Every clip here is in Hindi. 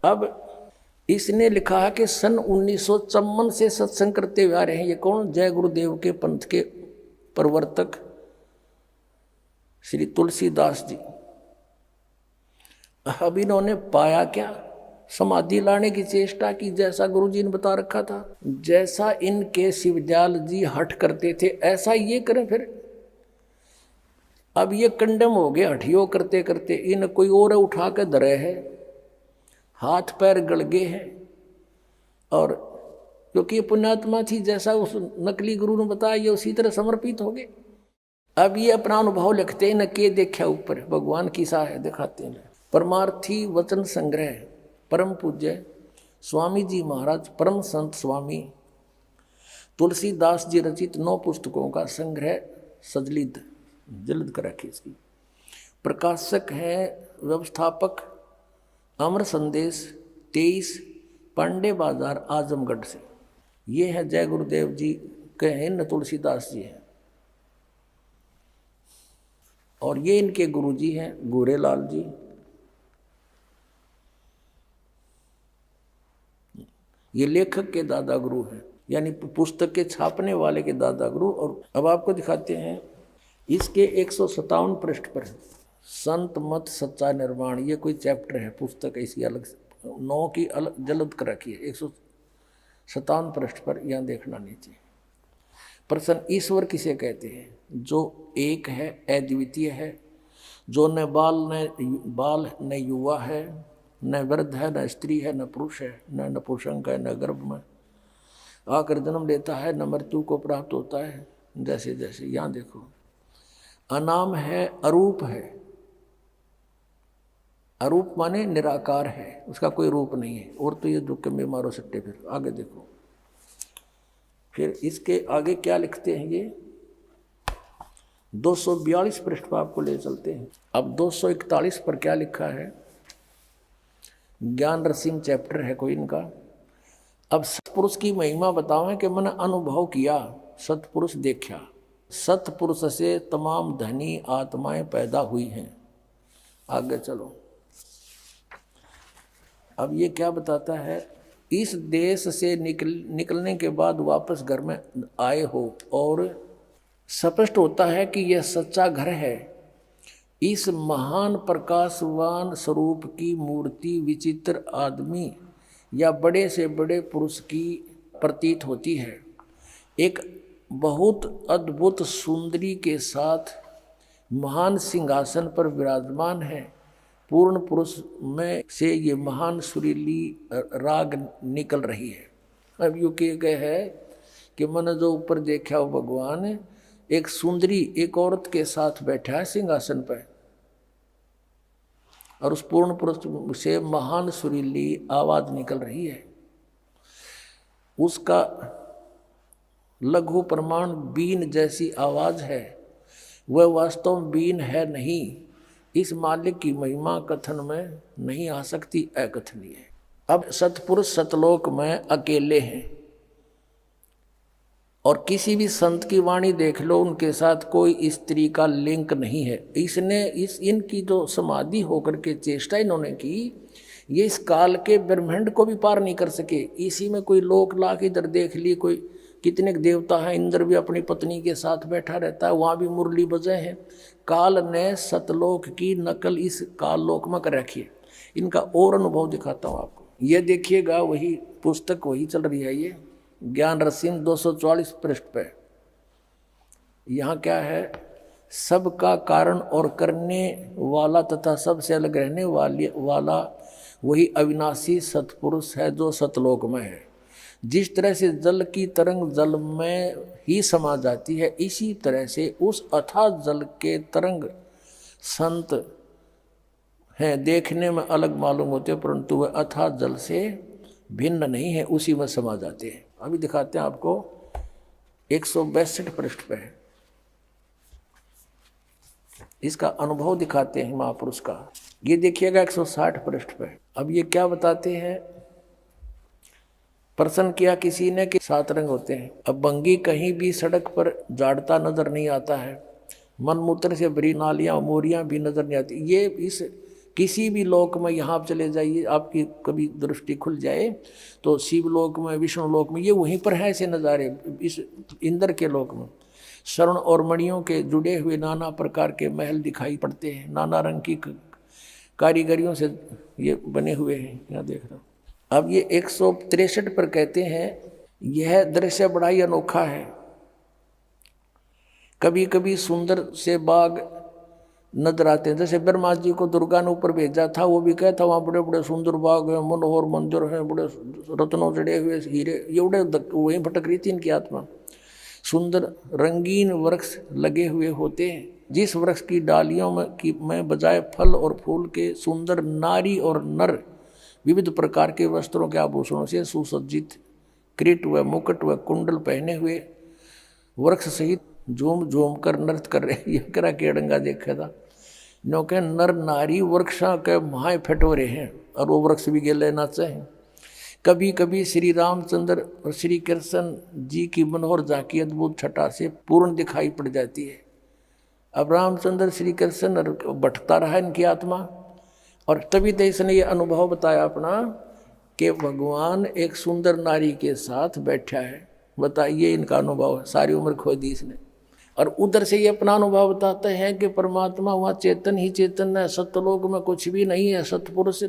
अब इसने लिखा है कि सन 1954 से सत्संग करते हुए आ रहे हैं। ये कौन? जय गुरुदेव के पंथ के प्रवर्तक श्री तुलसीदास जी। अब इन्होंने पाया क्या? समाधि लाने की चेष्टा की, जैसा गुरुजी ने बता रखा था। जैसा इनके शिवदयाल जी हठ करते थे ऐसा ये करें फिर। अब ये कंडम हो गए हठियो करते करते। इन कोई और उठा के धरे है, हाथ पैर गल गए हैं। और क्योंकि ये पुण्यात्मा थी, जैसा उस नकली गुरु ने बताया ये उसी तरह समर्पित हो गए। अब ये अपना अनुभव लिखते हैं, न के देखा ऊपर भगवान की सा है दिखाते हैं। परमार्थी वचन संग्रह परम पूज्य स्वामी जी महाराज परम संत स्वामी तुलसीदास जी रचित 9 पुस्तकों का संग्रह सजलिद जल्द कर रखी। इसकी प्रकाशक है व्यवस्थापक अमर संदेश 23 पांडे बाजार आजमगढ़ से। ये है जय गुरुदेव जी के हैं, न तुलसीदास जी हैं। और ये इनके गुरु जी हैं गोरेलाल जी। ये लेखक के दादा गुरु हैं, यानी पुस्तक के छापने वाले के दादा गुरु। और अब आपको दिखाते हैं इसके 157 पृष्ठ पर संत मत सच्चा निर्वाण, ये कोई चैप्टर है, पुस्तक है इसकी अलग 9 की अलग जल्द कर रखी है। 157 पृष्ठ पर यहाँ देखना नीचे। प्रश्न ईश्वर किसे कहते हैं? जो एक है, अद्वितीय है, जो न बाल न युवा है, न वृद्ध है, न स्त्री है, न पुरुष है, न नपुंसक है, न गर्भ में आकर जन्म लेता है, न मृत्यु को प्राप्त होता है। जैसे जैसे यहाँ देखो, अनाम है, अरूप है। अरूप माने निराकार है, उसका कोई रूप नहीं है। और तो ये दुख में मारो सट्टे। फिर आगे देखो, फिर इसके आगे क्या लिखते हैं ये 242 पृष्ठ पर आपको ले चलते हैं। अब 241 पर क्या लिखा है? ज्ञान रसीम चैप्टर है कोई इनका। अब सतपुरुष की महिमा बतावें कि मैंने अनुभव किया, सतपुरुष देखा। सतपुरुष से तमाम धनी आत्माएं पैदा हुई हैं। आगे चलो, अब ये क्या बताता है? इस देश से निकलने के बाद वापस घर में आए हो और स्पष्ट होता है कि यह सच्चा घर है। इस महान प्रकाशवान स्वरूप की मूर्ति विचित्र आदमी या बड़े से बड़े पुरुष की प्रतीत होती है। एक बहुत अद्भुत सुंदरी के साथ महान सिंहासन पर विराजमान है। पूर्ण पुरुष में से ये महान सुरीली राग निकल रही है। अब यूँ कह गए है कि मैंने जो ऊपर देखा वो भगवान एक सुंदरी एक औरत के साथ बैठा है सिंहासन पर, और उस पूर्ण पुरुष से महान सुरीली आवाज निकल रही है। उसका लघु प्रमाण बीन जैसी आवाज है, वह वास्तव में बीन है नहीं। इस मालिक की महिमा कथन में नहीं आ सकती, अकथनीय है। अब सतपुरुष सतलोक में अकेले हैं और किसी भी संत की वाणी देख लो, उनके साथ कोई स्त्री का लिंक नहीं है। इसने इनकी जो समाधि होकर के चेष्टा इन्होंने की, ये इस काल के ब्रह्मांड को भी पार नहीं कर सके। इसी में कोई लोक लाख इधर देख ली, कोई कितने देवता हैं, इंद्र भी अपनी पत्नी के साथ बैठा रहता है, वहाँ भी मुरली बजे हैं। काल ने सतलोक की नकल इस काल लोक में कर रखी है। इनका और अनुभव दिखाता हूँ आपको। ये देखिएगा, वही पुस्तक वही चल रही है, ये ज्ञान रसीम 244 पृष्ठ पे। यहाँ क्या है? सबका कारण और करने वाला तथा सबसे अलग रहने वाला वही अविनाशी सतपुरुष है जो सतलोक में है। जिस तरह से जल की तरंग जल में ही समा जाती है, इसी तरह से उस अथाह जल के तरंग संत हैं, देखने में अलग मालूम होते परंतु वह अथाह जल से भिन्न नहीं है, उसी में समा जाते हैं। अभी दिखाते हैं आपको 162 पृष्ठ पे है, इसका अनुभव दिखाते हैं महापुरुष का। ये देखिएगा 160 पृष्ठ पे। अब ये क्या बताते हैं? प्रश्न किया किसी ने कि 7 रंग होते हैं। अब बंगी कहीं भी सड़क पर जाड़ता नजर नहीं आता है, मनमूत्र से भरी नालियां मोरियां भी नजर नहीं आती। ये इस किसी भी लोक में यहाँ आप चले जाइए, आपकी कभी दृष्टि खुल जाए तो शिवलोक में, विष्णु लोक में, ये वहीं पर है ऐसे नज़ारे। इस इंद्र के लोक में स्वर्ण और मणियों के जुड़े हुए नाना प्रकार के महल दिखाई पड़ते हैं, नाना रंग की कारीगरियों से ये बने हुए हैं। यहाँ देख रहा हूँ। अब ये 163 पर कहते हैं यह दृश्य बड़ा ही अनोखा है। कभी कभी सुंदर से बाग नजर आते हैं, जैसे ब्रह्मा जी को दुर्गा ने ऊपर भेजा था, वो भी कहता वहाँ बड़े बड़े सुंदर बाग हैं, मनोहर मंदिर हैं, बड़े रत्नों जड़े हुए हीरे, ये बड़े वहीं भटक रही थी इनकी आत्मा। सुंदर रंगीन वृक्ष लगे हुए होते हैं, जिस वृक्ष की डालियों में बजाय फल और फूल के सुंदर नारी और नर विविध प्रकार के वस्त्रों के आभूषणों से सुसज्जित किरीट व मुकुट व कुंडल पहने हुए वृक्ष सहित झूम झूम कर नृत्य कर रहे। यह करा केड़ंगा देखा था नो के नर नारी वृक्षा के महाय फटोरे हैं और वो वृक्ष भी गेले नाचे हैं। कभी कभी श्री रामचंद्र और श्री कृष्ण जी की मनोहर झांकी अद्भुत छटा से पूर्ण दिखाई पड़ जाती है। अब रामचंद्र श्री कृष्ण भटकता रहा इनकी आत्मा, और तभी तो इसने ये अनुभव बताया अपना कि भगवान एक सुंदर नारी के साथ बैठा है। बताइए इनका अनुभव है, सारी उम्र खो दी इसने। और उधर से ये अपना अनुभव बताते हैं कि परमात्मा वहाँ चेतन ही चेतन है, सत्यलोक में कुछ भी नहीं है, सतपुरुष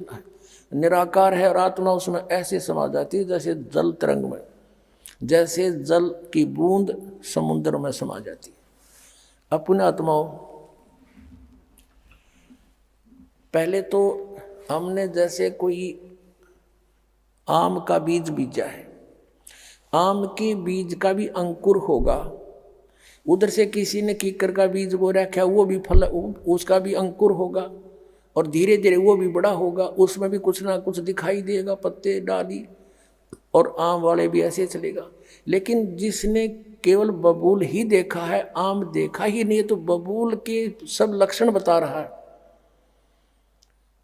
निराकार है और आत्मा उसमें ऐसे समा जाती है जैसे जल तरंग में, जैसे जल की बूंद समुद्र में समा जाती है। अपने आत्माओं, पहले तो हमने जैसे कोई आम का बीज बीजा है, आम के बीज का भी अंकुर होगा, उधर से किसी ने कीकर का बीज बो रखा है, वो भी फल, उसका भी अंकुर होगा और धीरे धीरे वो भी बड़ा होगा, उसमें भी कुछ ना कुछ दिखाई देगा, पत्ते डाली, और आम वाले भी ऐसे चलेगा। लेकिन जिसने केवल बबूल ही देखा है, आम देखा ही नहीं, तो बबूल के सब लक्षण बता रहा है।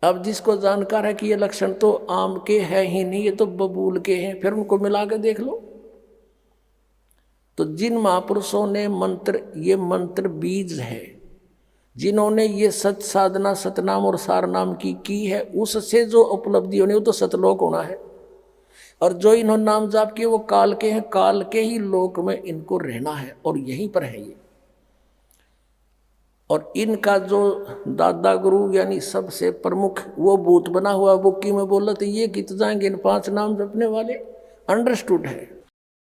अब जिसको जानकार है कि ये लक्षण तो आम के है ही नहीं, ये तो बबूल के हैं, फिर उनको मिला के देख लो। तो जिन महापुरुषों ने मंत्र, ये मंत्र बीज है, जिन्होंने ये सत साधना सतनाम और सारनाम की है, उससे जो उपलब्धि होनी वो तो सतलोक होना है। और जो इन्होंने नाम जाप किए वो काल के हैं, काल के ही लोक में इनको रहना है और यहीं पर है ये। और इनका जो दादा गुरु यानी सबसे प्रमुख वो भूत बना हुआ बुक्की में बोला तो ये कित जाएंगे इन 5 नाम जपने वाले, अंडरस्टूड है।